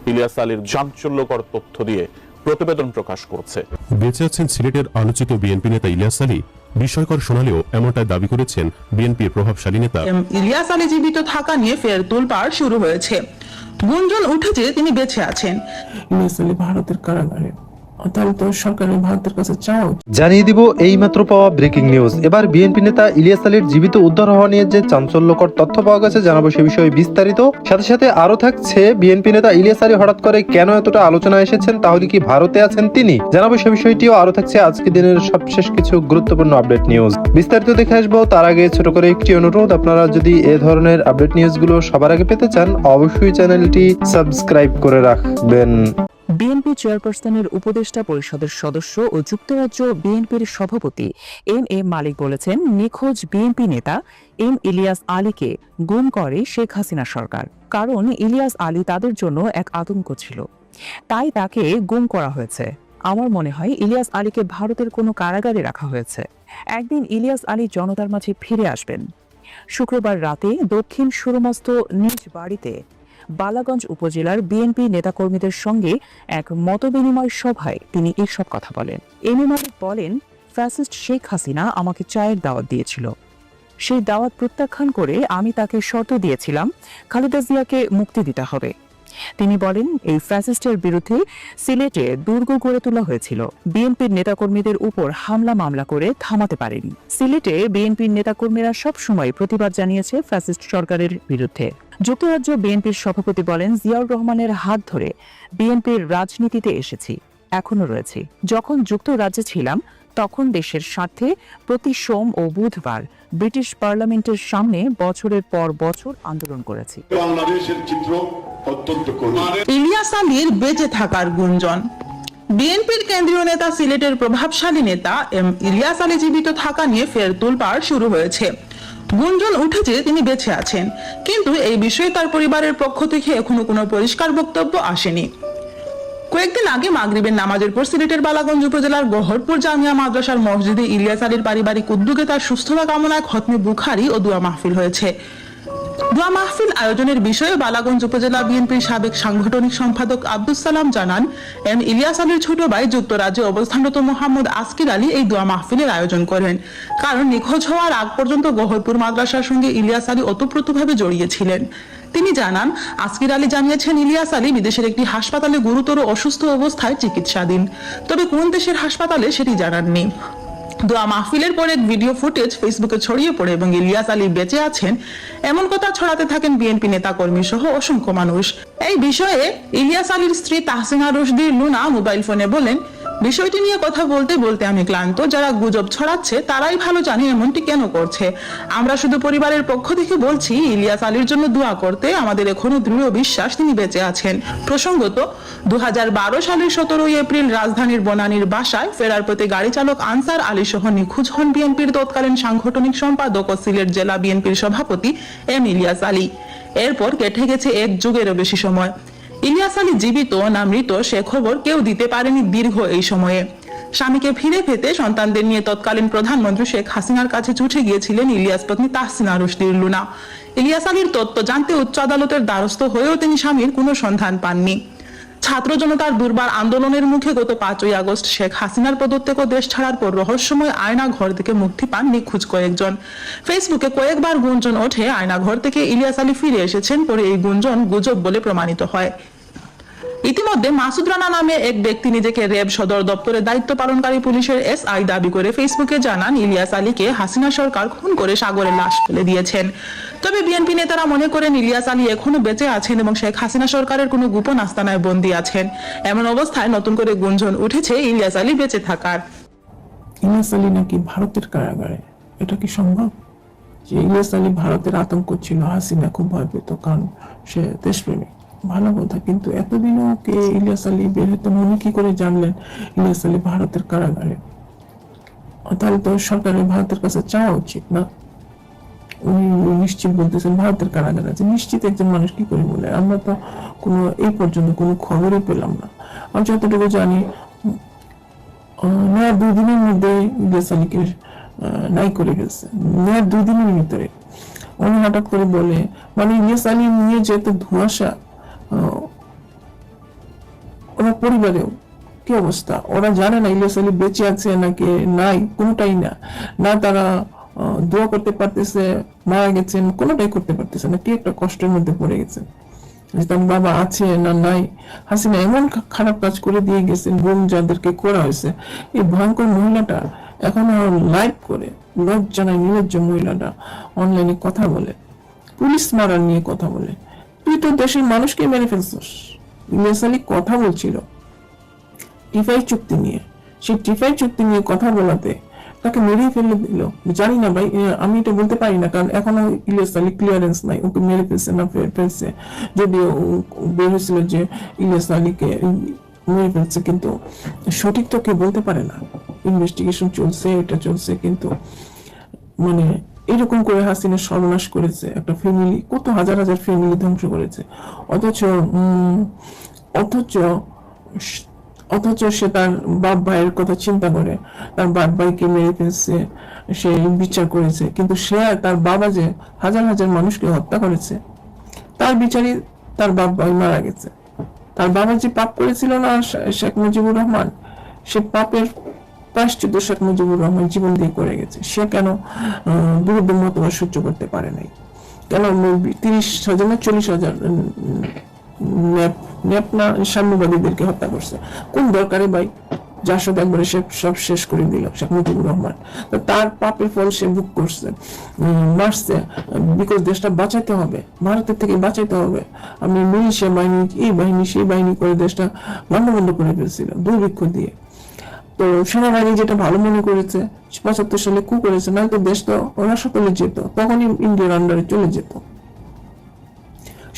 ইলিয়াস আলীর চাঞ্চল্যকর তথ্য দিয়ে প্রতিবেদন প্রকাশ করছে। বেঁচে আছেন সিলেটের আলোচিত বিএনপি নেতা ইলিয়াস আলী। বিস্ময়কর শোনালেও এমনটাই দাবি করেছেন বিএনপির প্রভাবশালী নেতা। ইলিয়াস আলী জীবিত থাকা নিয়ে ফের তোলপাড় শুরু হয়েছে। গুঞ্জন উঠেছে তিনি বেঁচে আছেন। ইলিয়াস আলী ভারতের কারাগারে, তাহলে তো সরকারের ভারতের কাছে চাও। জানিয়ে দিব এই মাত্র পাওয়া ব্রেকিং নিউজ। এবার বিএনপি নেতা ইলিয়াস আলীর জীবিত উদ্ধার হওয়া নিয়ে যে চাঞ্চল্যকর তথ্য পাওয়া গেছে জানাবো সে বিষয়ে বিস্তারিত। সাথে সাথে আরো থাকছে বিএনপি নেতা ইলিয়াস আলী হঠাৎ করে কেন এতটা আলোচনা এসেছেন, তাহলে কি ভারতে আছেন তিনি, জানাবো সে বিষয়টিও। আরো থাকছে আজকে দিনের সবশেষ কিছু গুরুত্বপূর্ণ আপডেট নিউজ। বিস্তারিত দেখে আসবো। তার আগে ছোট করে একটি অনুরোধ, আপনারা যদি এ ধরনের আপডেট নিউজগুলো সবার আগে পেতে চান অবশ্যই চ্যানেলটি সাবস্ক্রাইব করে রাখবেন। বিএনপি চেয়ারপারসনের উপদেষ্টা পরিষদের সদস্য ও যুক্তরাজ্য বিএনপির সভাপতি এম মালিক বলেছেন, নিখোঁজ বিএনপি নেতা এম ইলিয়াস আলীকে গুম করে শেখ হাসিনা সরকার। কারণ ইলিয়াস আলী তাদের জন্য এক আতঙ্ক ছিল, তাই তাকে গুম করা হয়েছে। আমার মনে হয় ইলিয়াস আলীকে ভারতের কোনো কারাগারে রাখা হয়েছে। একদিন ইলিয়াস আলী জনতার মাঝে ফিরে আসবেন। শুক্রবার রাতে দক্ষিণ সুরমস্ত নিজ বাড়িতে বালাগঞ্জ উপজেলার বিএনপি নেতাকর্মীদের সঙ্গে এক মতবিনিময় সভায় তিনি এসব কথা বলেন। এম মালিক বলেন, ফ্যাসিস্ট শেখ হাসিনা আমাকে চায়ের দাওয়াত দিয়েছিল। সেই দাওয়াত প্রত্যাখ্যান করে আমি তাকে শর্ত দিয়েছিলাম খালেদা জিয়াকে মুক্তি দিতে হবে। তিনি বলেন, এই ফ্যাসিস্টের বিরুদ্ধে সিলেটে দুর্গ গড়ে তোলা হয়েছিল। বিএনপির নেতাকর্মীদের উপর হামলা মামলা করে থামাতে পারেনি। সিলেটে বিএনপির নেতাকর্মীরা সবসময় প্রতিবাদ জানিয়েছে ফ্যাসিস্ট সরকারের বিরুদ্ধে। যুক্তরাজ্য বিএনপির সভাপতি বলেন, জিয়াউর রহমানের হাত ধরে বিএনপির রাজনীতিতে এসেছি, এখনো রয়েছি। যখন যুক্তরাজ্যে ছিলাম তখন দেশের স্বার্থে প্রতি সোম ও বুধবার ব্রিটিশ পার্লামেন্টের সামনে বছরের পর বছর আন্দোলন করেছি। বাংলাদেশের চিত্র অত্যন্ত করুণ। ইলিয়াস আলীর বেঁচে থাকার গুঞ্জন। বিএনপির কেন্দ্রীয় নেতা সিলেটের প্রভাবশালী নেতা এম ইলিয়াস আলী জীবিত থাকা নিয়ে ফের তোলপাড় শুরু হয়েছে। গুঞ্জন উঠেছে তিনি বেঁচে আছেন, কিন্তু এই বিষয়ে তার পরিবারের পক্ষ থেকে এখনো কোনো পরিষ্কার বক্তব্য আসেনি। কয়েকদিন আগে মাগরিবের নামাজের পর সিলেটের বালাগঞ্জ উপজেলার গহরপুর জামিয়া মাদ্রাসার মসজিদে ইলিয়াস আলীর পারিবারিক উদ্যোগে তার সুস্থতা কামনায় খতমে বুখারী ও দোয়া মাহফিল হয়েছে। দোয়া মাহফিল আয়োজনের বিষয়ে বালাগঞ্জ উপজেলা বিএনপির সাবেক সাংগঠনিক সম্পাদক আব্দুস সালাম জানান, এম ইলিয়াস আলীর ছোট ভাই যুক্তরাজ্যে অবস্থানরত মোহাম্মদ আসকির আলী এই দোয়া মাহফিলের আয়োজন করেন। কারণ নিখোঁজ হওয়ার আগ পর্যন্ত গহরপুর মাদ্রাসার সঙ্গে ইলিয়াস আলী ওতপ্রোতভাবে জড়িয়েছিলেন। তিনি জানান, আসকির আলী জানিয়েছেন ইলিয়াস আলী বিদেশের একটি হাসপাতালে গুরুতর অসুস্থ অবস্থায় চিকিৎসাধীন, তবে কোন দেশের হাসপাতালে সেটি জানাননি। দোয়া মাহফিলের পর এক ভিডিও ফুটেজ ফেসবুকে ছড়িয়ে পড়ে এবং ইলিয়াস আলী বেঁচে আছেন এমন কথা ছড়াতে থাকেন বিএনপি নেতাকর্মী সহ অসংখ্য মানুষ। এই বিষয়ে ইলিয়াস আলীর স্ত্রী তাহসিনা রশদি লুনা মোবাইল ফোনে বলেন, বিষয়টি নিয়ে কথা বলতে বলতে আমি ক্লান্ত। যারা গুজব ছড়াচ্ছে তারাই ভালো জানে এমনটি কেন করছে। আমরা শুধু পরিবারের পক্ষ থেকে বলছি, ইলিয়াস আলীর জন্য দোয়া করতে। আমাদের এখনো দৃঢ় বিশ্বাস তিনি বেঁচে আছেন। প্রসঙ্গত, 2012 সালের 17 এপ্রিল রাজধানীর বনানীর বাসায় ফেরার পথে গাড়ি চালক আনসার আলী সহ নিখোঁজ হন বিএনপির তৎকালীন সাংগঠনিক সম্পাদক ও সিলেট জেলা বিএনপির সভাপতি এম ইলিয়াস আলী। এরপর কেটে গেছে এক যুগেরও বেশি সময়। ইলিয়াস আলী জীবিত না মৃত সে খবর কেউ দিতে পারেনি দীর্ঘ এই সময়ে। স্বামীকে ফিরে পেতে সন্তানদের নিয়ে তৎকালীন প্রধানমন্ত্রী শেখ হাসিনার কাছে ছুটে গিয়েছিলেন ইলিয়াস পত্নী তাহসিনা রশদি লুনা। ইলিয়াস আলীর তথ্য জানতে উচ্চ আদালতের দ্বারস্থ হয়েও তিনি স্বামীর কোনো সন্ধান পাননি। ছাত্র জনতার দুর্বার আন্দোলনের মুখে গত 5ই আগস্ট শেখ হাসিনার পদত্যাগ ও দেশ ছাড়ার পর রহস্যময় আয়না ঘর থেকে মুক্তি পান নিখোঁজ কয়েকজন। ফেসবুকে কয়েকবার গুঞ্জন ওঠে আয়না ঘর থেকে ইলিয়াস আলী ফিরে এসেছেন, পরে এই গুঞ্জন গুজব বলে প্রমাণিত হয়। ইতিমধ্যে মাসুদ রানা নামে এক ব্যক্তি নিজেকে র্যাব সদর দপ্তরে দায়িত্ব পালনকারী পুলিশের এসআই দাবি করে ফেসবুকে জানান, ইলিয়াস আলীকে হাসিনা সরকার খুন করে সাগরে লাশ ফেলে দিয়েছেন। তবে বিএনপি নেতারা মনে করেন ইলিয়াস আলী এখনো বেঁচে আছেন এবং শেখ হাসিনা সরকারের কোনো গোপন আস্তানায় বন্দী আছেন। এমন অবস্থায় নতুন করে গুঞ্জন উঠেছে ইলিয়াস আলী বেঁচে থাকার। ইলিয়াস আলী নাকি ভারতের কারাগারে, এটা কি সম্ভব? যে ইলিয়াস আলী ভারতের আতঙ্ক ছিল, হাসিনা খুব ভয় পেত, কারণ সে দেশপ্রেমিক, ভালো কথা। কিন্তু এতদিনও কে ইলিয়াস আলী বের হতো, উনি কি করে জানলেন ইলিয়াস আলী ভারতের কারাগারে? তাহলে তো সরকারের ভারতের কাছে চাওয়া উচিত না? উনি নিশ্চিত বলতেছেন ভারতের কারাগারে আছে। নিশ্চিত একজন মানুষ কি করে বলে? আমরা তো কোনো এই পর্যন্ত কোনো খবরই পেলাম না। আমি যতটুকু জানি, না 2 দিনের মধ্যে ইলিয়াস আলীকে নাই করে ফেলছে, না 2 দিনের ভিতরে। উনি হঠাৎ করে বলে, মানে ইলিয়াস আলী নিয়ে যেহেতু ধোঁয়াশা, ওনার পরিবারেও কি অবস্থা, ওরা জানে না ইলিয়াস আলী বেঁচে আছে নাকি নাই, কোনোটাই না। না তারা দোয়া করতে পারতেছে, মারা গেছেন, কোনোটাই করতে পারতেছে না। কি একটা কষ্টের মধ্যে পড়ে গেছেন যে তার বাবা আছে না নাই। হাসিনা এমন খারাপ কাজ করে দিয়ে গেছেন, গুম যাদেরকে করা হয়েছে। এই ভয়ঙ্কর মহিলাটা এখন লাইভ করে লজ্জা নাই, নির্লজ্জ মহিলাটা অনলাইনে কথা বলে, পুলিশ মারার নিয়ে কথা বলে। তুই তো দেশের মানুষকে মেরে ফেলছিস। ইলিয়াস আলী কথা বলছিল টিফাই চুক্তি নিয়ে, সেই টিফাই চুক্তি নিয়ে কথা বলাতে তাকে মেরেই ফেলে দিল। জানি না ভাই, আমি এটা বলতে পারি না, কারণ এখনো ইলিয়াস আলী ক্লিয়ারেন্স নাই ওকে মেরে ফেলছে না ফেলছে। যদিও বের হয়েছিল যে ইলিয়াস আলীকে মেরে ফেলছে, কিন্তু সঠিক তো কেউ বলতে পারে না। ইনভেস্টিগেশন চলছে, এটা চলছে, কিন্তু মানে এরকম করে হাসিনা সর্বনাশ করেছে একটা ফ্যামিলি, কত হাজার হাজার ফ্যামিলি ধ্বংস করেছে। অথচ সে তার বাপ ভাইয়ের কথা চিন্তা করে তার বাপ ভাইকে মেরে ফেলছে, সে বিচার করেছে। কিন্তু সে তার বাবা যে হাজার হাজার মানুষকে হত্যা করেছে, তার বিচারই তার বাপ ভাই মারা গেছে। তার বাবা যে পাপ করেছিল না শেখ মুজিবুর রহমান, সে পাপের প্রায়শ্চিত্ত শেখ মুজিবুর রহমান জীবন দিয়ে করে গেছে। সে কেন বিরুদ্ধ মতবাদ সহ্য করতে পারে নাই? কেন 30,000 না 40,000 সাম্যবাদীদেরকে হত্যা করছে? কোন দরকারে ভাই? যার সাথে একবারে সে সব শেষ করে দিল শেখ মুজিবুর রহমান। তো তার পাপের ফল সে ভোগ করছে, মারছে। বিকজ দেশটা বাঁচাইতে হবে, ভারতের থেকে বাঁচাইতে হবে। আমি মিলিশিয়া বাহিনী, এই বাহিনী সেই বাহিনী করে দেশটা বন্ধ করে ফেলছিল দুর্ভিক্ষ দিয়ে। তো সেনাবাহিনী যেটা ভালো মনে করেছে 75 সালে কু করেছে, না তো দেশ তো ওরা সকলে যেত, তখনই ইন্ডিয়ার আন্ডারে চলে যেত।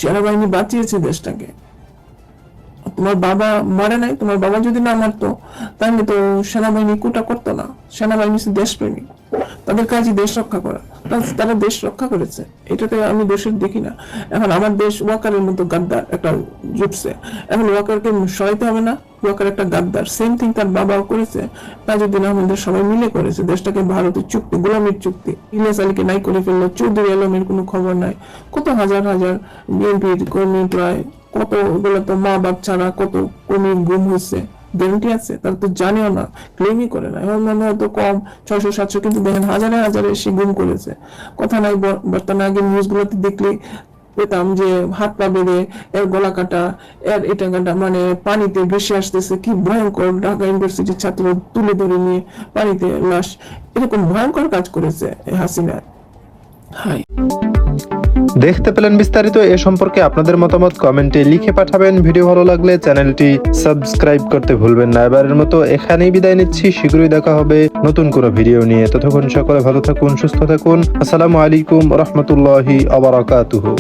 সেনাবাহিনী বাঁচিয়েছে দেশটাকে। তোমার বাবা মারে নাই, তোমার বাবা যদি না মারতো তাহলে তো সেনাবাহিনী কুটা করতো না। সেনাবাহিনী দেশপ্রেমী, তাদের কাজই দেশ রক্ষা করা, তারা দেশ রক্ষা করেছে, এটাতে আমি দোষের দেখি না। এখন আমার দেশ ওয়াকারের মতো গাদ্দার একটা জুটছে, এখন ওয়াকারকে সহায়তে হবে না? ওয়াকার একটা গাদ্দার, সেম থিং তার বাবাও করেছে, তাজউদ্দিন আহমেদের সবাই মিলে করেছে। দেশটাকে ভারতের চুক্তি, গোলামীর চুক্তি, ইলিয়াস আলীকে নাই করে ফেললো। চৌধুরী আলমের কোনো খবর নাই, কত হাজার হাজার বিএনপির কর্মী, প্রায় কত গুলো তো মা বাপ ছাড়া কত কর্মীর গুম হয়েছে, গ্যারান্টি আছে? তারা তো জানেও না, ক্লেমই করে না। এমন মনে হয়তো কম 600-700, কিন্তু দেখেন হাজারে হাজারে সে গুম করেছে। কথা নাই বার্তা না, আগে নিউজ গুলোতে দেখলে পেতাম যে হাত পা বেঁধে এর গলা কাটা, এর এটা কাটা, মানে পানিতে ভেসে আসতেছে। কি ভয়ঙ্কর! ঢাকা ইউনিভার্সিটির ছাত্র তুলে ধরে নিয়ে পানিতে লাশ, এরকম ভয়ঙ্কর কাজ করেছে হাসিনা। হাই, দেখতে পেলেন বিস্তারিত। এ সম্পর্কে আপনাদের মতামত কমেন্টে লিখে পাঠাবেন। ভিডিও ভালো লাগলে চ্যানেলটি সাবস্ক্রাইব করতে ভুলবেন না। এবারের মতো এখানেই বিদায় নিচ্ছি, শীঘ্রই দেখা হবে নতুন কোনো ভিডিও নিয়ে। ততক্ষণ সকলে ভালো থাকুন, সুস্থ থাকুন। আসসালামু আলাইকুম রহমতুল্লাহি ওয়া বারাকাতুহু।